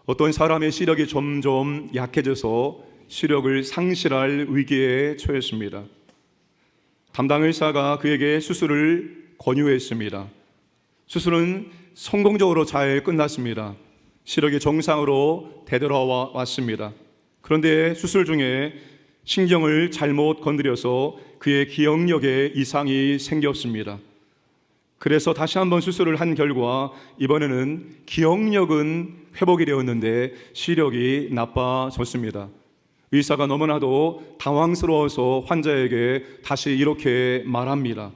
어떤 사람의 시력이 점점 약해져서 시력을 상실할 위기에 처했습니다. 담당 의사가 그에게 수술을 권유했습니다. 수술은 성공적으로 잘 끝났습니다. 시력이 정상으로 되돌아왔습니다. 그런데 수술 중에 신경을 잘못 건드려서 그의 기억력에 이상이 생겼습니다. 그래서 다시 한번 수술을 한 결과 이번에는 기억력은 회복이 되었는데 시력이 나빠졌습니다. 의사가 너무나도 당황스러워서 환자에게 다시 이렇게 말합니다.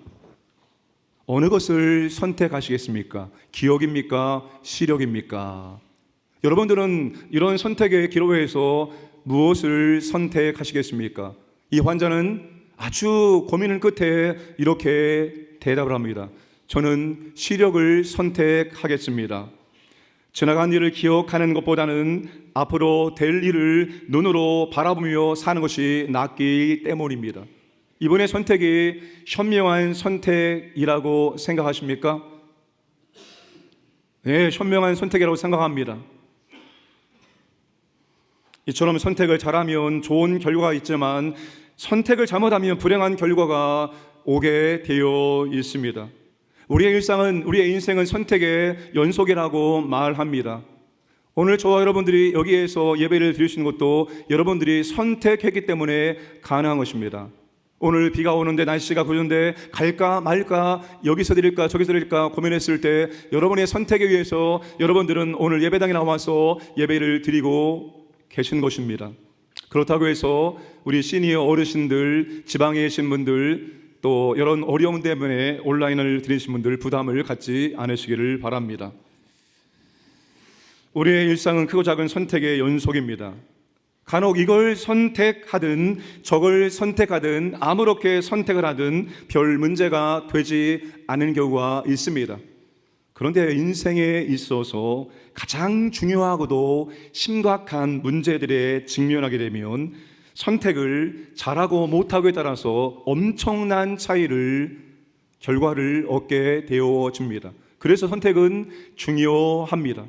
어느 것을 선택하시겠습니까? 기억입니까? 시력입니까? 여러분들은 이런 선택의 기로에서 무엇을 선택하시겠습니까? 이 환자는 아주 고민을 끝에 이렇게 대답을 합니다. 저는 시력을 선택하겠습니다. 지나간 일을 기억하는 것보다는 앞으로 될 일을 눈으로 바라보며 사는 것이 낫기 때문입니다. 이번의 선택이 현명한 선택이라고 생각하십니까? 네, 현명한 선택이라고 생각합니다. 이처럼 선택을 잘하면 좋은 결과가 있지만 선택을 잘못하면 불행한 결과가 오게 되어 있습니다. 우리의 인생은 선택의 연속이라고 말합니다. 오늘 저와 여러분들이 여기에서 예배를 드릴 수 있는 것도 여러분들이 선택했기 때문에 가능한 것입니다. 오늘 비가 오는데 날씨가 그런데 갈까 말까 여기서 드릴까 저기서 드릴까 고민했을 때 여러분의 선택에 의해서 여러분들은 오늘 예배당에 나와서 예배를 드리고 계신 것입니다. 그렇다고 해서 우리 시니어 어르신들, 지방에 계신 분들, 또 이런 어려움 때문에 온라인을 들으신 분들 부담을 갖지 않으시기를 바랍니다. 우리의 일상은 크고 작은 선택의 연속입니다. 간혹 이걸 선택하든 저걸 선택하든 아무렇게 선택을 하든 별 문제가 되지 않은 경우가 있습니다. 그런데 인생에 있어서 가장 중요하고도 심각한 문제들에 직면하게 되면 선택을 잘하고 못하고에 따라서 엄청난 결과를 얻게 되어집니다. 그래서 선택은 중요합니다.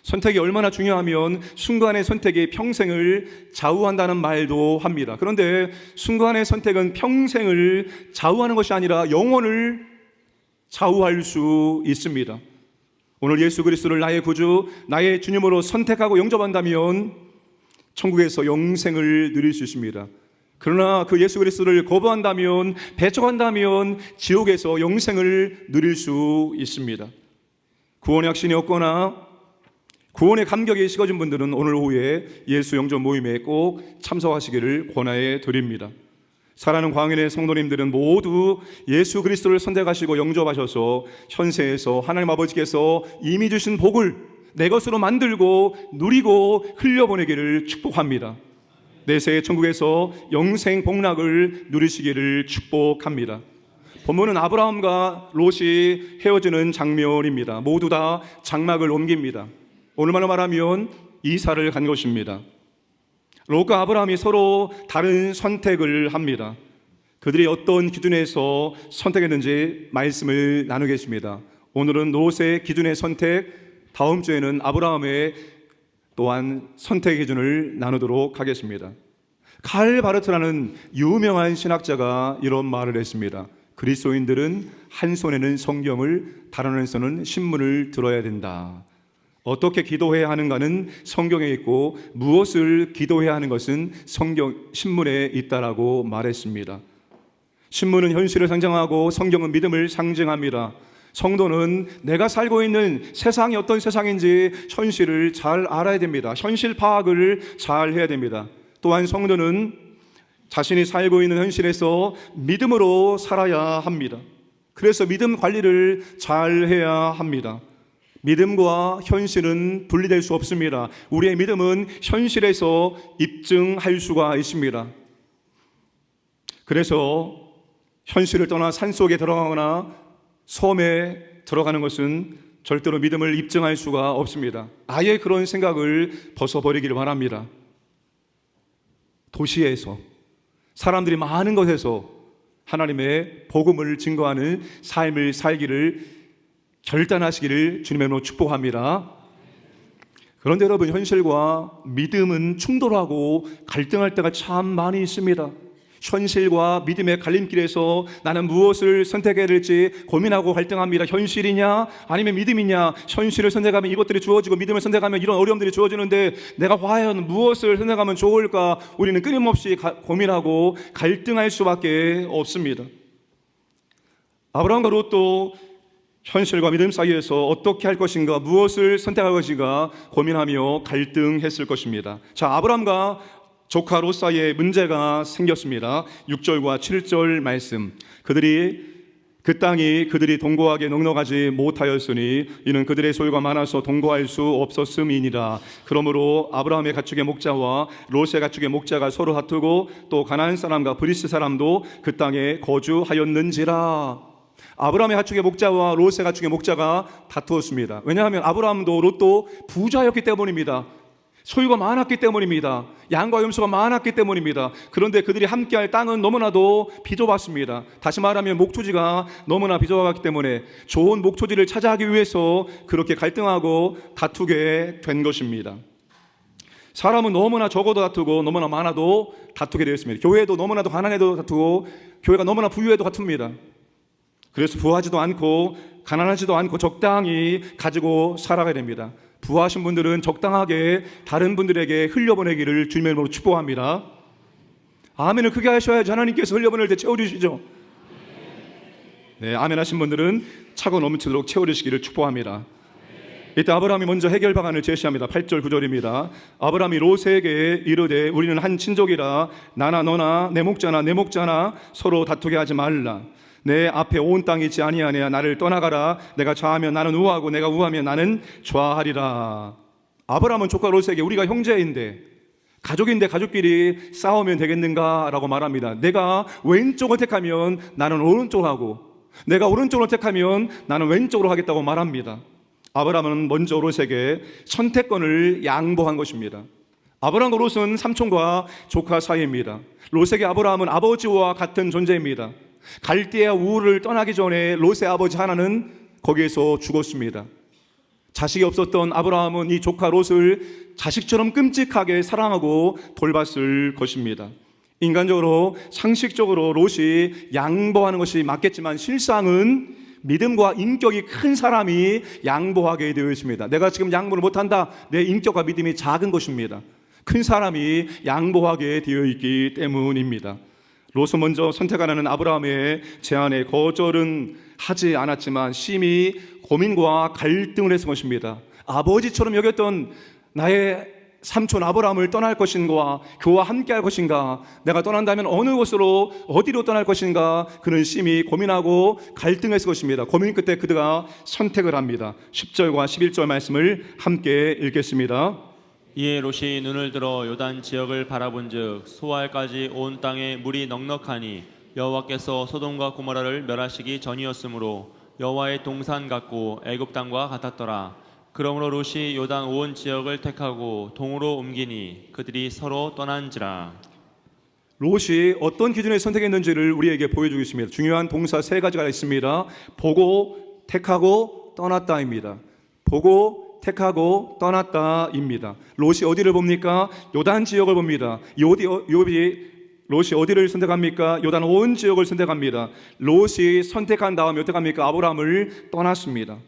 선택이 얼마나 중요하면 순간의 선택이 평생을 좌우한다는 말도 합니다. 그런데 순간의 선택은 평생을 좌우하는 것이 아니라 영혼을 좌우할 수 있습니다. 오늘 예수 그리스도를 나의 구주, 나의 주님으로 선택하고 영접한다면 천국에서 영생을 누릴 수 있습니다. 그러나 그 예수 그리스도를 거부한다면, 배척한다면 지옥에서 영생을 누릴 수 있습니다. 구원의 확신이 없거나 구원의 감격이 식어진 분들은 오늘 오후에 예수 영접 모임에 꼭 참석하시기를 권하여 드립니다. 사랑하는 광인의 성도님들은 모두 예수 그리스도를 선택하시고 영접하셔서 현세에서 하나님 아버지께서 이미 주신 복을 내 것으로 만들고 누리고 흘려보내기를 축복합니다. 내세 천국에서 영생 복락을 누리시기를 축복합니다. 본문은 아브라함과 롯이 헤어지는 장면입니다. 모두 다 장막을 옮깁니다. 오늘날로 말하면 이사를 간 것입니다. 롯과 아브라함이 서로 다른 선택을 합니다. 그들이 어떤 기준에서 선택했는지 말씀을 나누겠습니다. 오늘은 롯의 기준의 선택, 다음 주에는 아브라함의 또한 선택의 기준을 나누도록 하겠습니다. 칼 바르트라는 유명한 신학자가 이런 말을 했습니다. 그리스도인들은 한 손에는 성경을, 다른 손에는 신문을 들어야 된다. 어떻게 기도해야 하는가는 성경에 있고 무엇을 기도해야 하는 것은 신문에 있다라고 말했습니다. 신문은 현실을 상징하고 성경은 믿음을 상징합니다. 성도는 내가 살고 있는 세상이 어떤 세상인지 현실을 잘 알아야 됩니다. 현실 파악을 잘 해야 됩니다. 또한 성도는 자신이 살고 있는 현실에서 믿음으로 살아야 합니다. 그래서 믿음 관리를 잘 해야 합니다. 믿음과 현실은 분리될 수 없습니다. 우리의 믿음은 현실에서 입증할 수가 있습니다. 그래서 현실을 떠나 산속에 들어가거나 섬에 들어가는 것은 절대로 믿음을 입증할 수가 없습니다. 아예 그런 생각을 벗어버리기를 바랍니다. 도시에서 사람들이 많은 곳에서 하나님의 복음을 증거하는 삶을 살기를 결단하시기를 주님의 이름으로 축복합니다. 그런데 여러분, 현실과 믿음은 충돌하고 갈등할 때가 참 많이 있습니다. 현실과 믿음의 갈림길에서 나는 무엇을 선택해야 될지 고민하고 갈등합니다. 현실이냐 아니면 믿음이냐. 현실을 선택하면 이것들이 주어지고 믿음을 선택하면 이런 어려움들이 주어지는데 내가 과연 무엇을 선택하면 좋을까? 우리는 끊임없이 고민하고 갈등할 수밖에 없습니다. 아브라함과 롯도 현실과 믿음 사이에서 어떻게 할 것인가, 무엇을 선택할 것인가 고민하며 갈등했을 것입니다. 자, 아브라함과 조카 롯 사이에 문제가 생겼습니다. 6절과 7절 말씀. 그 땅이 그들이 동거하기에 넉넉하지 못하였으니 이는 그들의 소유가 많아서 동거할 수 없었음이니라. 그러므로 아브라함의 가축의 목자와 롯의 가축의 목자가 서로 다투고 또 가나안 사람과 브리스 사람도 그 땅에 거주하였는지라. 아브라함의 가축의 목자와 롯의 가축의 목자가 다투었습니다. 왜냐하면 아브라함도 롯도 부자였기 때문입니다. 소유가 많았기 때문입니다. 양과 염소가 많았기 때문입니다. 그런데 그들이 함께할 땅은 너무나도 비좁았습니다. 다시 말하면 목초지가 너무나 비좁았기 때문에 좋은 목초지를 차지하기 위해서 그렇게 갈등하고 다투게 된 것입니다. 사람은 너무나 적어도 다투고 너무나 많아도 다투게 되었습니다. 교회도 너무나도 가난해도 다투고 교회가 너무나 부유해도 다툽니다. 그래서 부하지도 않고 가난하지도 않고 적당히 가지고 살아가야 됩니다. 부하신 분들은 적당하게 다른 분들에게 흘려보내기를 주님의 이름으로 축복합니다. 아멘을 크게 하셔야지 하나님께서 흘려보낼 때 채워주시죠. 네, 아멘 하신 분들은 차고 넘치도록 채워주시기를 축복합니다. 이때 아브라함이 먼저 해결 방안을 제시합니다. 8절 9절입니다. 아브라함이 롯에게 이르되 우리는 한 친족이라 나나 너나 내 목자나 서로 다투게 하지 말라. 내 앞에 온 땅이 있지 아니하냐. 나를 떠나가라. 내가 좌하면 나는 우하고 내가 우하면 나는 좌하리라. 아브라함은 조카 롯에게 우리가 형제인데 가족인데 가족끼리 싸우면 되겠는가 라고 말합니다. 내가 왼쪽을 택하면 나는 오른쪽으로 하고 내가 오른쪽으로 택하면 나는 왼쪽으로 하겠다고 말합니다. 아브라함은 먼저 롯에게 선택권을 양보한 것입니다. 아브라함과 롯은 삼촌과 조카 사이입니다. 롯에게 아브라함은 아버지와 같은 존재입니다. 갈대아 우르를 떠나기 전에 롯의 아버지 하나는 거기에서 죽었습니다. 자식이 없었던 아브라함은 이 조카 롯을 자식처럼 끔찍하게 사랑하고 돌봤을 것입니다. 인간적으로 상식적으로 롯이 양보하는 것이 맞겠지만 실상은 믿음과 인격이 큰 사람이 양보하게 되어 있습니다. 내가 지금 양보를 못한다. 내 인격과 믿음이 작은 것입니다. 큰 사람이 양보하게 되어 있기 때문입니다. 롯은 먼저 선택하라는 아브라함의 제안에 거절은 하지 않았지만 심히 고민과 갈등을 했을 것입니다. 아버지처럼 여겼던 나의 삼촌 아브라함을 떠날 것인가, 그와 함께 할 것인가, 내가 떠난다면 어느 곳으로 어디로 떠날 것인가, 그는 심히 고민하고 갈등했을 것입니다. 고민 끝에 그가 선택을 합니다. 10절과 11절 말씀을 함께 읽겠습니다. 이에 롯이 눈을 들어 요단 지역을 바라본즉 소알까지 온 땅에 물이 넉넉하니 여호와께서 소돔과 고모라를 멸하시기 전이었으므로 여호와의 동산 같고 애굽 땅과 같았더라. 그러므로 롯이 요단 온 지역을 택하고 동으로 옮기니 그들이 서로 떠난지라. 롯이 어떤 기준에 선택했는지를 우리에게 보여주고 있습니다. 중요한 동사 세 가지가 있습니다. 보고, 택하고, 떠났다입니다. 보고, 택하고 떠났다입니다. 롯이 어디를 봅니까? 요단 지역을 봅니다. 롯이 어디를 선택합니까? 요단 온 지역을 선택합니다. 롯이 선택한 다음에 어떻게 합니까? 아브라함을 떠났습니다.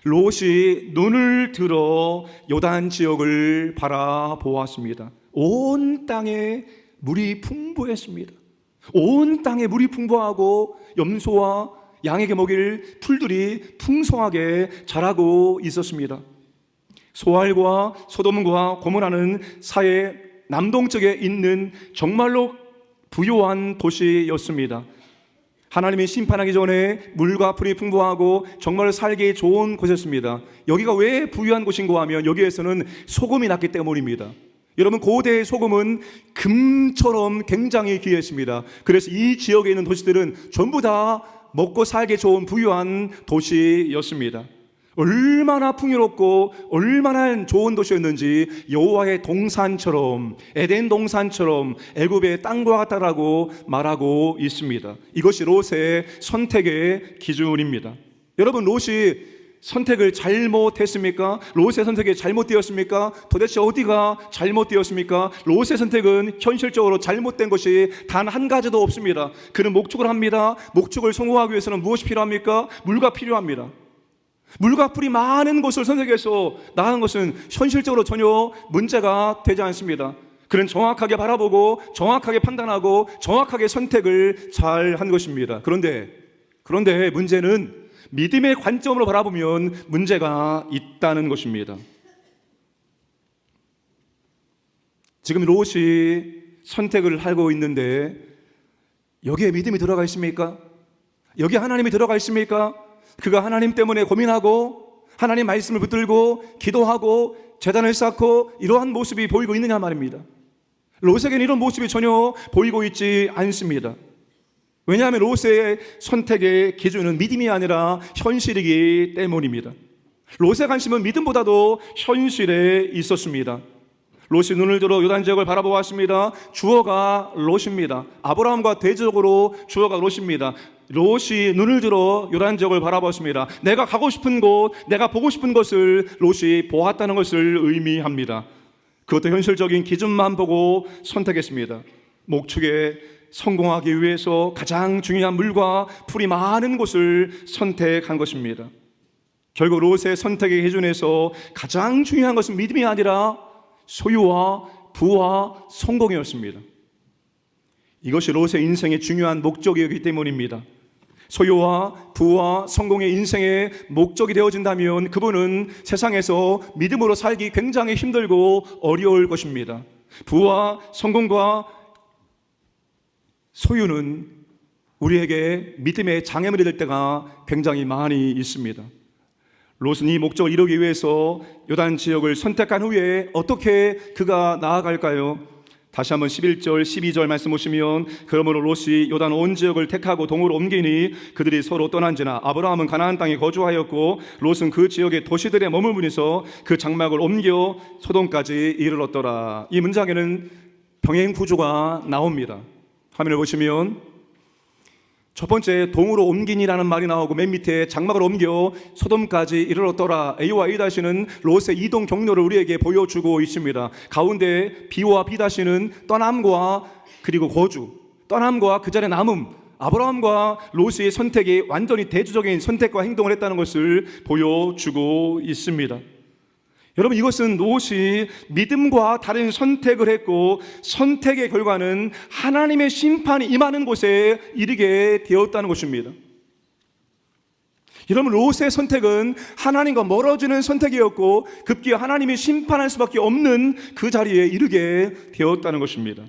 롯이 눈을 들어 요단 지역을 바라보았습니다. 온 땅에 물이 풍부했습니다. 온 땅에 물이 풍부하고 염소와 양에게 먹일 풀들이 풍성하게 자라고 있었습니다. 소알과 소돔과 고모라는 사해 남동쪽에 있는 정말로 부유한 도시였습니다. 하나님이 심판하기 전에 물과 풀이 풍부하고 정말 살기 좋은 곳이었습니다. 여기가 왜 부유한 곳인가 하면 여기에서는 소금이 났기 때문입니다. 여러분, 고대의 소금은 금처럼 굉장히 귀했습니다. 그래서 이 지역에 있는 도시들은 전부 다 먹고 살기 좋은 부유한 도시였습니다. 얼마나 풍요롭고 얼마나 좋은 도시였는지 여호와의 동산처럼, 에덴 동산처럼 애굽의 땅과 같다라고 말하고 있습니다. 이것이 롯의 선택의 기준입니다. 여러분, 롯이 선택을 잘못했습니까? 롯의 선택이 잘못되었습니까? 도대체 어디가 잘못되었습니까? 롯의 선택은 현실적으로 잘못된 것이 단 한 가지도 없습니다. 그는 목축을 합니다. 목축을 성공하기 위해서는 무엇이 필요합니까? 물과 필요합니다. 물과 풀이 많은 곳을 선택해서 나간 것은 현실적으로 전혀 문제가 되지 않습니다. 그는 정확하게 바라보고 정확하게 판단하고 정확하게 선택을 잘 한 것입니다. 그런데 문제는 믿음의 관점으로 바라보면 문제가 있다는 것입니다. 지금 롯이 선택을 하고 있는데 여기에 믿음이 들어가 있습니까? 여기에 하나님이 들어가 있습니까? 그가 하나님 때문에 고민하고 하나님 말씀을 붙들고 기도하고 제단을 쌓고 이러한 모습이 보이고 있느냐 말입니다. 롯에게는 이런 모습이 전혀 보이고 있지 않습니다. 왜냐하면 롯의 선택의 기준은 믿음이 아니라 현실이기 때문입니다. 롯의 관심은 믿음보다도 현실에 있었습니다. 롯이 눈을 들어 요단 지역을 바라보았습니다. 주어가 롯입니다. 아브라함과 대조적으로 주어가 롯입니다. 롯이 눈을 들어 요단 지역을 바라보았습니다. 내가 가고 싶은 곳, 내가 보고 싶은 것을 롯이 보았다는 것을 의미합니다. 그것도 현실적인 기준만 보고 선택했습니다. 목축에 성공하기 위해서 가장 중요한 물과 풀이 많은 곳을 선택한 것입니다. 결국 롯의 선택의 기준에서 가장 중요한 것은 믿음이 아니라 소유와 부와 성공이었습니다. 이것이 롯의 인생의 중요한 목적이었기 때문입니다. 소유와 부와 성공의 인생의 목적이 되어진다면 그분은 세상에서 믿음으로 살기 굉장히 힘들고 어려울 것입니다. 부와 성공과 소유는 우리에게 믿음의 장애물이 될 때가 굉장히 많이 있습니다. 롯은 이 목적을 이루기 위해서 요단 지역을 선택한 후에 어떻게 그가 나아갈까요? 다시 한번 11절, 12절 말씀 보시면 그러므로 롯이 요단 온 지역을 택하고 동으로 옮기니 그들이 서로 떠난지나 아브라함은 가나안 땅에 거주하였고 롯은 그 지역의 도시들에 머물면서 그 장막을 옮겨 소돔까지 이르렀더라. 이 문장에는 병행 구조가 나옵니다. 화면을 보시면 첫 번째 동으로 옮기니라는 말이 나오고 맨 밑에 장막을 옮겨 소돔까지 이르렀더라. A와 A-는 롯의 이동 경로를 우리에게 보여주고 있습니다. 가운데 B와 B-는 떠남과 그리고 거주, 떠남과 그 자리에 남음, 아브라함과 롯의 선택이 완전히 대조적인 선택과 행동을 했다는 것을 보여주고 있습니다. 여러분, 이것은 롯이 믿음과 다른 선택을 했고 선택의 결과는 하나님의 심판이 임하는 곳에 이르게 되었다는 것입니다. 여러분, 롯의 선택은 하나님과 멀어지는 선택이었고 급기야 하나님이 심판할 수밖에 없는 그 자리에 이르게 되었다는 것입니다.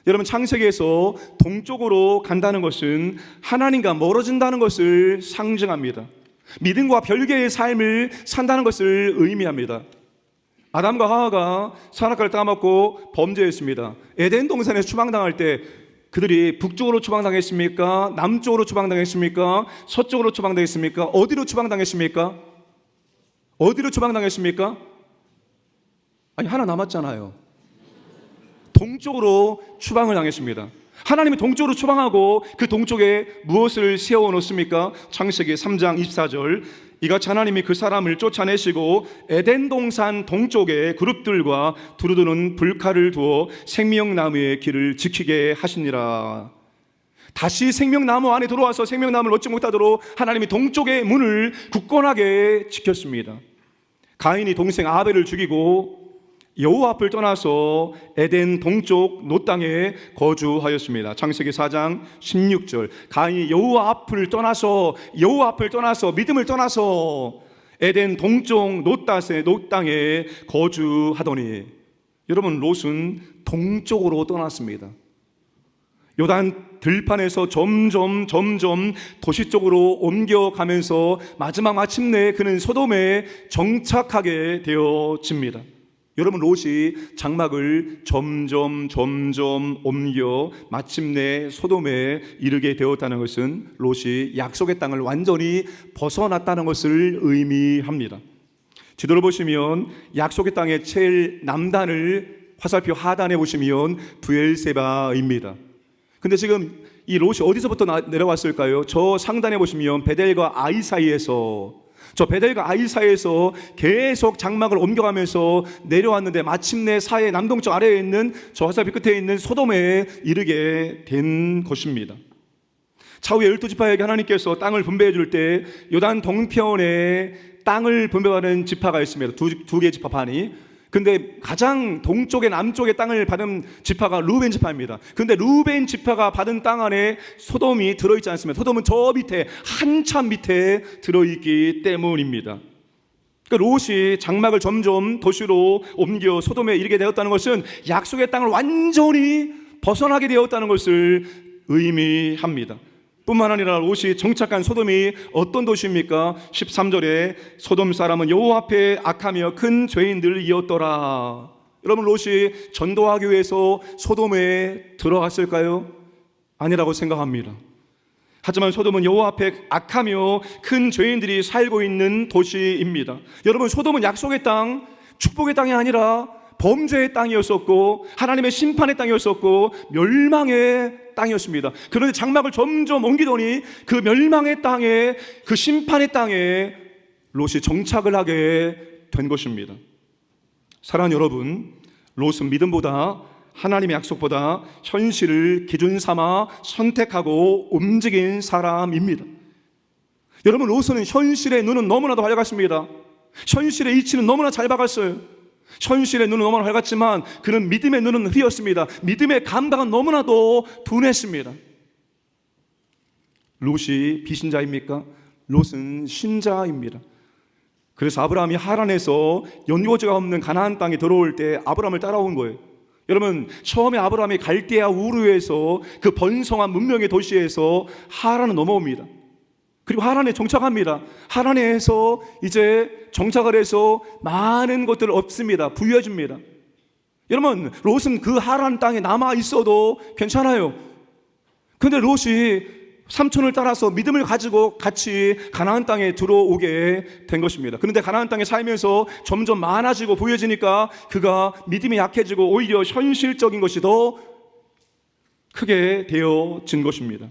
여러분, 창세기에서 동쪽으로 간다는 것은 하나님과 멀어진다는 것을 상징합니다. 믿음과 별개의 삶을 산다는 것을 의미합니다. 아담과 하와가 선악과를 따먹고 범죄했습니다. 에덴 동산에서 추방당할 때 그들이 북쪽으로 추방당했습니까? 남쪽으로 추방당했습니까? 서쪽으로 추방당했습니까? 어디로 추방당했습니까? 어디로 추방당했습니까? 아니, 하나 남았잖아요. 동쪽으로 추방을 당했습니다. 하나님이 동쪽으로 추방하고 그 동쪽에 무엇을 세워놓습니까? 창세기 3장 24절 이같이 하나님이 그 사람을 쫓아내시고 에덴 동산 동쪽에 그룹들과 두루두는 불칼을 두어 생명나무의 길을 지키게 하시니라. 다시 생명나무 안에 들어와서 생명나무를 얻지 못하도록 하나님이 동쪽의 문을 굳건하게 지켰습니다. 가인이 동생 아벨을 죽이고 여호와 앞을 떠나서 에덴 동쪽 놋 땅에 거주하였습니다. 창세기 4장 16절 가인이 여호와 앞을 떠나서 믿음을 떠나서 에덴 동쪽 놋 땅에 거주하더니 여러분, 롯은 동쪽으로 떠났습니다. 요단 들판에서 점점 도시 쪽으로 옮겨가면서 마침내 그는 소돔에 정착하게 되어집니다. 여러분, 롯이 장막을 점점 옮겨 마침내 소돔에 이르게 되었다는 것은 롯이 약속의 땅을 완전히 벗어났다는 것을 의미합니다. 지도를 보시면 약속의 땅의 제일 남단을 화살표 하단에 보시면 브엘세바입니다. 근데 지금 이 롯이 어디서부터 내려왔을까요? 저 상단에 보시면 베델과 아이 사이에서 저 베델과 아이 사이에서 계속 장막을 옮겨가면서 내려왔는데 마침내 사해 남동쪽 아래에 있는 저 화살표 끝에 있는 소돔에 이르게 된 것입니다. 차후에 12지파에게 하나님께서 땅을 분배해 줄 때 요단 동편에 땅을 분배받은 지파가 있습니다. 두 개의 지파 반이. 근데 가장 동쪽에 남쪽에 땅을 받은 지파가 루벤 지파입니다. 근데 루벤 지파가 받은 땅 안에 소돔이 들어있지 않습니다. 소돔은 저 밑에 한참 밑에 들어있기 때문입니다. 그러니까 롯이 장막을 점점 도시로 옮겨 소돔에 이르게 되었다는 것은 약속의 땅을 완전히 벗어나게 되었다는 것을 의미합니다. 뿐만 아니라 롯이 정착한 소돔이 어떤 도시입니까? 13절에 소돔 사람은 여호와 앞에 악하며 큰 죄인들이었더라. 여러분, 롯이 전도하기 위해서 소돔에 들어갔을까요? 아니라고 생각합니다. 하지만 소돔은 여호와 앞에 악하며 큰 죄인들이 살고 있는 도시입니다. 여러분, 소돔은 약속의 땅, 축복의 땅이 아니라 범죄의 땅이었었고 하나님의 심판의 땅이었었고 멸망의 땅이었습니다. 그런데 장막을 점점 옮기더니 그 멸망의 땅에, 그 심판의 땅에 롯이 정착을 하게 된 것입니다. 사랑하는 여러분, 롯은 믿음보다 하나님의 약속보다 현실을 기준 삼아 선택하고 움직인 사람입니다. 여러분, 롯은 현실의 눈은 너무나도 밝았습니다. 현실의 이치는 너무나 잘 박았어요. 현실의 눈은 너무나 밝았지만 그는 믿음의 눈은 흐렸습니다. 믿음의 감각은 너무나도 둔했습니다. 롯이 비신자입니까? 롯은 신자입니다. 그래서 아브라함이 하란에서 연고지가 없는 가나안 땅에 들어올 때 아브라함을 따라온 거예요. 여러분, 처음에 아브라함이 갈대아 우르에서 그 번성한 문명의 도시에서 하란을 넘어옵니다. 그리고 하란에 정착합니다. 하란에서 이제 정착을 해서 많은 것들을 얻습니다. 부유해 줍니다. 여러분, 롯은 그 하란 땅에 남아 있어도 괜찮아요. 근데 롯이 삼촌을 따라서 믿음을 가지고 같이 가나안 땅에 들어오게 된 것입니다. 그런데 가나안 땅에 살면서 점점 많아지고 부유해지니까 그가 믿음이 약해지고 오히려 현실적인 것이 더 크게 되어진 것입니다.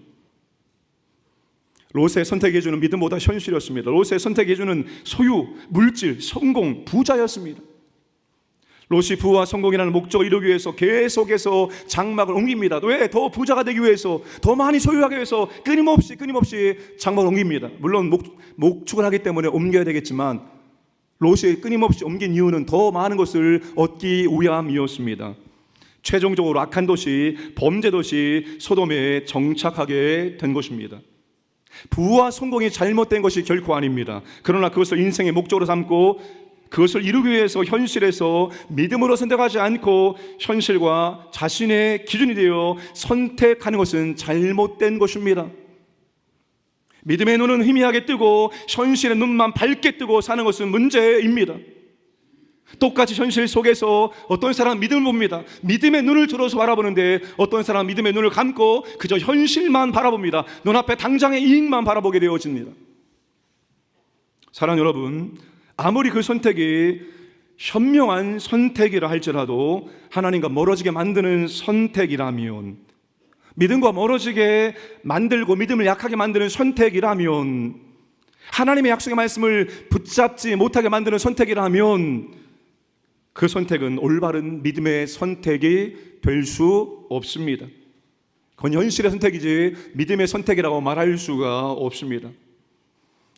롯의 선택해주는 믿음보다 현실이었습니다. 롯의 선택해주는 소유, 물질, 성공, 부자였습니다. 롯이 부와 성공이라는 목적을 이루기 위해서 계속해서 장막을 옮깁니다. 왜? 더 부자가 되기 위해서, 더 많이 소유하기 위해서 끊임없이 장막을 옮깁니다. 물론 목축을 하기 때문에 옮겨야 되겠지만 롯이 끊임없이 옮긴 이유는 더 많은 것을 얻기 위함이었습니다. 최종적으로 악한 도시, 범죄 도시 소돔에 정착하게 된 것입니다. 부와 성공이 잘못된 것이 결코 아닙니다. 그러나 그것을 인생의 목적으로 삼고 그것을 이루기 위해서 현실에서 믿음으로 선택하지 않고 현실과 자신의 기준이 되어 선택하는 것은 잘못된 것입니다. 믿음의 눈은 희미하게 뜨고 현실의 눈만 밝게 뜨고 사는 것은 문제입니다. 똑같이 현실 속에서 어떤 사람은 믿음을 봅니다. 믿음의 눈을 들어서 바라보는데 어떤 사람은 믿음의 눈을 감고 그저 현실만 바라봅니다. 눈앞에 당장의 이익만 바라보게 되어집니다. 사랑하는 여러분, 아무리 그 선택이 현명한 선택이라 할지라도 하나님과 멀어지게 만드는 선택이라면, 믿음과 멀어지게 만들고 믿음을 약하게 만드는 선택이라면, 하나님의 약속의 말씀을 붙잡지 못하게 만드는 선택이라면 그 선택은 올바른 믿음의 선택이 될 수 없습니다. 그건 현실의 선택이지 믿음의 선택이라고 말할 수가 없습니다.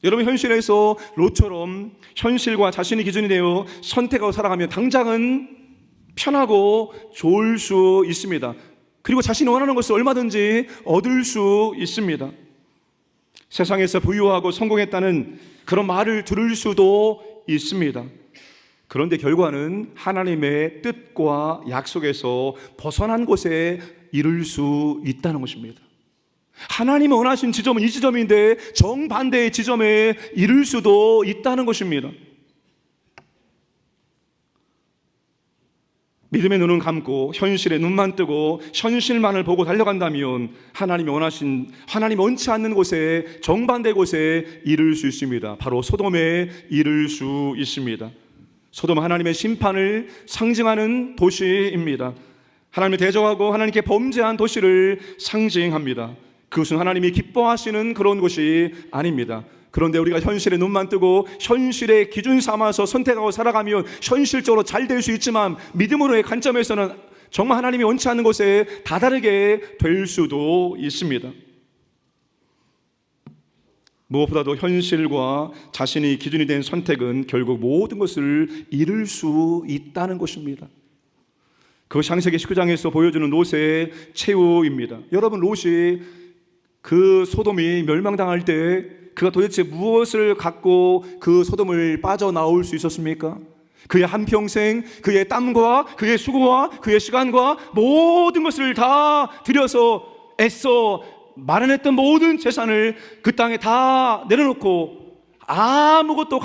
여러분, 현실에서 롯처럼 현실과 자신의 기준이 되어 선택하고 살아가면 당장은 편하고 좋을 수 있습니다. 그리고 자신이 원하는 것을 얼마든지 얻을 수 있습니다. 세상에서 부유하고 성공했다는 그런 말을 들을 수도 있습니다. 그런데 결과는 하나님의 뜻과 약속에서 벗어난 곳에 이를 수 있다는 것입니다. 하나님이 원하신 지점은 이 지점인데 정반대의 지점에 이를 수도 있다는 것입니다. 믿음의 눈은 감고 현실의 눈만 뜨고 현실만을 보고 달려간다면 하나님이 원치 않는 곳에, 정반대 곳에 이를 수 있습니다. 바로 소돔에 이를 수 있습니다. 소돔은 하나님의 심판을 상징하는 도시입니다. 하나님을 대적하고 하나님께 범죄한 도시를 상징합니다. 그것은 하나님이 기뻐하시는 그런 곳이 아닙니다. 그런데 우리가 현실에 눈만 뜨고 현실의 기준 삼아서 선택하고 살아가면 현실적으로 잘 될 수 있지만 믿음으로의 관점에서는 정말 하나님이 원치 않는 곳에 다다르게 될 수도 있습니다. 무엇보다도 현실과 자신이 기준이 된 선택은 결국 모든 것을 잃을 수 있다는 것입니다. 그것이 창세기 19장에서 보여주는 롯의 최후입니다. 여러분, 롯이 그 소돔이 멸망당할 때 그가 도대체 무엇을 갖고 그 소돔을 빠져나올 수 있었습니까? 그의 한평생 그의 땀과 그의 수고와 그의 시간과 모든 것을 다 들여서 애써 마련했던 모든 재산을 그 땅에 다 내려놓고 아무것도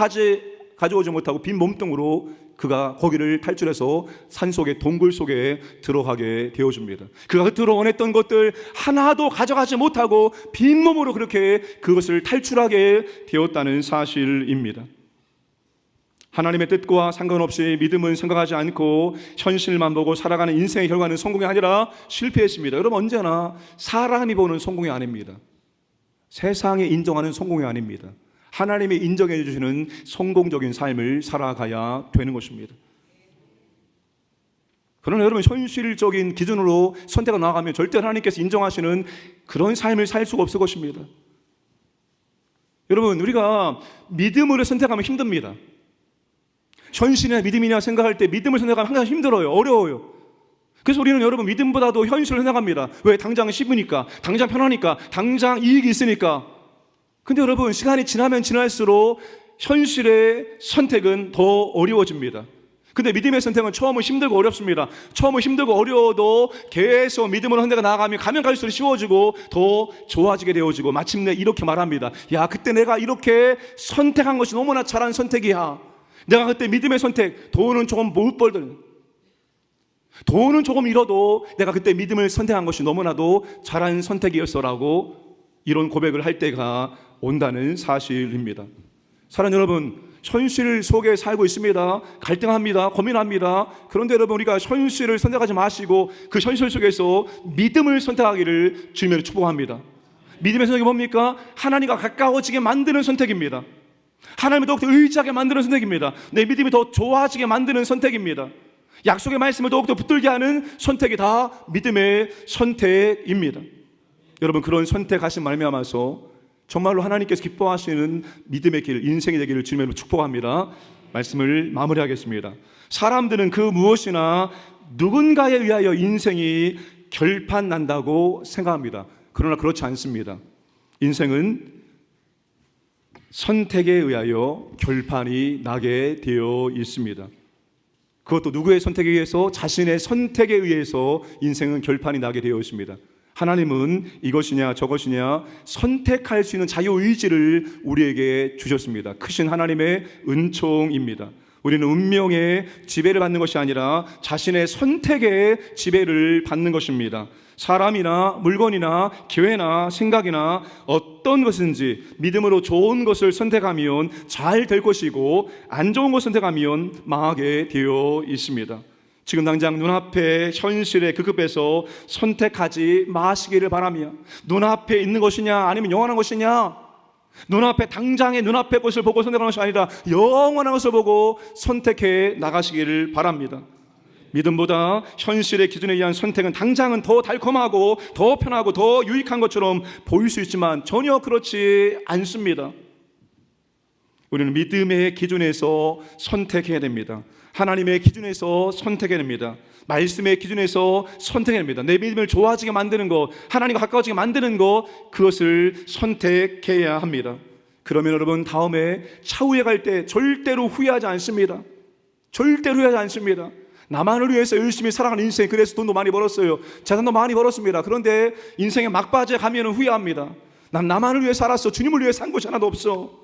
가져오지 못하고 빈 몸뚱으로 그가 거기를 탈출해서 산속의 동굴 속에 들어가게 되어줍니다. 그가 겉으로 원했던 것들 하나도 가져가지 못하고 빈몸으로 그렇게 그것을 탈출하게 되었다는 사실입니다. 하나님의 뜻과 상관없이 믿음은 생각하지 않고 현실만 보고 살아가는 인생의 결과는 성공이 아니라 실패했습니다. 여러분, 언제나 사람이 보는 성공이 아닙니다. 세상이 인정하는 성공이 아닙니다. 하나님이 인정해 주시는 성공적인 삶을 살아가야 되는 것입니다. 그러나 여러분, 현실적인 기준으로 선택을 나아가면 절대 하나님께서 인정하시는 그런 삶을 살 수가 없을 것입니다. 여러분, 우리가 믿음으로 선택하면 힘듭니다. 현실이냐 믿음이냐 생각할 때 믿음을 선택하면 항상 힘들어요. 어려워요. 그래서 우리는 여러분 믿음보다도 현실을 선택합니다. 왜? 당장 씹으니까, 당장 편하니까, 당장 이익이 있으니까. 근데 여러분, 시간이 지나면 지날수록 현실의 선택은 더 어려워집니다. 근데 믿음의 선택은 처음은 힘들고 어렵습니다. 처음은 힘들고 어려워도 계속 믿음으로 선택해 나아가면 가면 갈수록 쉬워지고 더 좋아지게 되어지고 마침내 이렇게 말합니다. 야, 그때 내가 이렇게 선택한 것이 너무나 잘한 선택이야. 내가 그때 믿음의 선택, 돈은 조금 못 벌든 돈은 조금 잃어도 내가 그때 믿음을 선택한 것이 너무나도 잘한 선택이었어라고 이런 고백을 할 때가 온다는 사실입니다. 사랑하는 여러분, 현실 속에 살고 있습니다. 갈등합니다. 고민합니다. 그런데 여러분, 우리가 현실을 선택하지 마시고 그 현실 속에서 믿음을 선택하기를 주님으로 축복합니다. 믿음의 선택이 뭡니까? 하나님과 가까워지게 만드는 선택입니다. 하나님을 더욱더 의지하게 만드는 선택입니다. 내 믿음이 더 좋아지게 만드는 선택입니다. 약속의 말씀을 더욱더 붙들게 하는 선택이 다 믿음의 선택입니다. 여러분, 그런 선택하신 말미암아서 정말로 하나님께서 기뻐하시는 믿음의 길, 인생이 되기를 주님으로 축복합니다. 말씀을 마무리하겠습니다. 사람들은 그 무엇이나 누군가에 의하여 인생이 결판난다고 생각합니다. 그러나 그렇지 않습니다. 인생은 선택에 의하여 결판이 나게 되어 있습니다. 그것도 누구의 선택에 의해서? 자신의 선택에 의해서 인생은 결판이 나게 되어 있습니다. 하나님은 이것이냐 저것이냐 선택할 수 있는 자유의지를 우리에게 주셨습니다. 크신 하나님의 은총입니다. 우리는 운명의 지배를 받는 것이 아니라 자신의 선택의 지배를 받는 것입니다. 사람이나 물건이나 기회나 생각이나 어떤 것인지 믿음으로 좋은 것을 선택하면 잘 될 것이고 안 좋은 것을 선택하면 망하게 되어 있습니다. 지금 당장 눈앞에 현실의 급급해서 선택하지 마시기를 바라며, 눈앞에 있는 것이냐 아니면 영원한 것이냐, 눈앞에 당장의 눈앞의 것을 보고 선택하는 것이 아니라 영원한 것을 보고 선택해 나가시기를 바랍니다. 믿음보다 현실의 기준에 의한 선택은 당장은 더 달콤하고 더 편하고 더 유익한 것처럼 보일 수 있지만 전혀 그렇지 않습니다. 우리는 믿음의 기준에서 선택해야 됩니다. 하나님의 기준에서 선택해야 됩니다. 말씀의 기준에서 선택해야 됩니다. 내 믿음을 좋아지게 만드는 것, 하나님과 가까워지게 만드는 것, 그것을 선택해야 합니다. 그러면 여러분, 다음에 차후에 갈 때 절대로 후회하지 않습니다. 절대로 후회하지 않습니다. 나만을 위해서 열심히 살아가는 인생, 그래서 돈도 많이 벌었어요. 재산도 많이 벌었습니다. 그런데 인생의 막바지에 가면 후회합니다. 난 나만을 위해 살았어. 주님을 위해 산 것이 하나도 없어.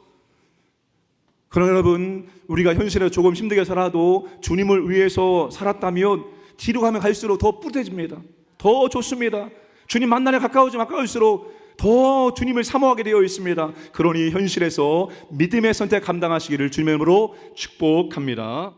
그러나 여러분, 우리가 현실에 조금 힘들게 살아도 주님을 위해서 살았다면 뒤로 가면 갈수록 더 뿌듯해집니다. 더 좋습니다. 주님 만나려 가까울수록 더 주님을 사모하게 되어 있습니다. 그러니 현실에서 믿음의 선택 감당하시기를 주님의 이름으로 축복합니다.